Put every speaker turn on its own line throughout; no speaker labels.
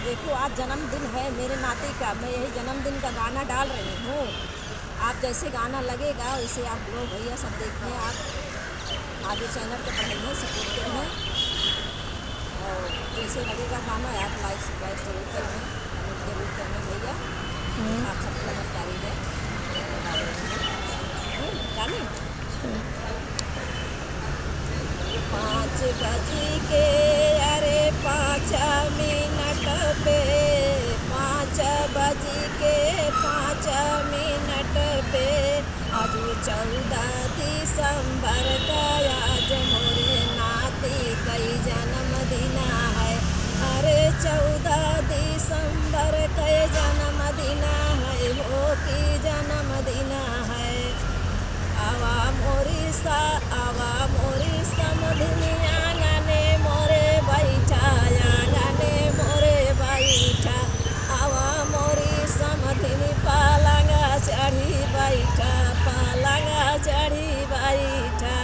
देखो आज जन्मदिन है मेरे नाती का, मैं यही जन्मदिन का गाना डाल रही हूँ। आप जैसे गाना लगेगा वैसे आप लोग भैया सब देखने आप आगे चैनल को बढ़ाइए, सपोर्ट करिए और जैसे लगेगा गाना आप लाइक सब्सक्राइब जरूर करें, कमेंट जरूर करें भैया। आप सबको नमस्कार है। गाने 5 बज के अरे 5 मिनट पे 5 बज के 5 मिनट पे आज 14 दिसंबर का आज मोरे नाती कई जन्मदिन है। अरे 14 दिसंबर का जन्मदिन है, वो की जन्मदिन है। आवा मोरी समधिनिया गाने मोरे बैठा गाने मोरे बैठा। आवा मोरी समधिनी पालंगा चढ़ी बैठा, पालंगा चढ़ी बैठा।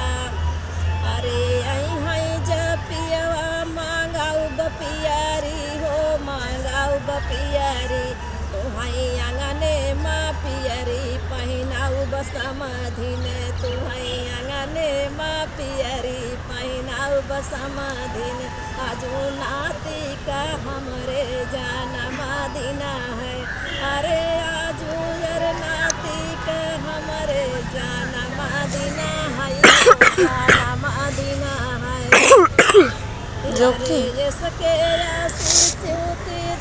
अरे आई जपियावा मांगाऊ बपियारी हो, मांगाऊ बपियारी तुहई आंगने माँ पियरी पहनाऊ बसमधिन। तुहई आंगने माँ पियरी पहनाऊ बसमधिन। आजू नाती का हमरे जन्मदिन है। अरे आजू यार नाती का हमरे जन्मदिन है, जन्मदिन है। जोकी सके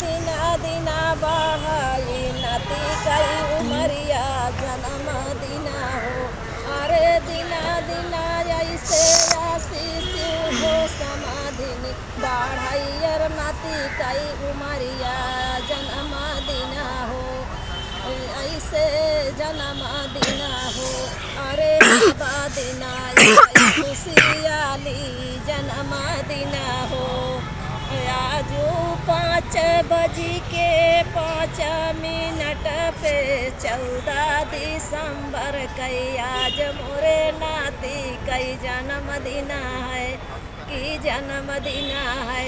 दिना दिना बढ़ाई नाती कई उमरिया जन्मदिन हो। अरे दिना दिना ऐसे आशीष हो समाधिनी बढ़ाइयर नाती कई उमरिया जन्मदिन हो, ऐसे जन्मदिन हो। अरे दिना खुशियाली जन्मदिन हो। आजू 5 बज के 5 मिनट पे 14 दिसंबर कई आज मोरे नाती कई जन्मदिन है, की जन्मदिन है।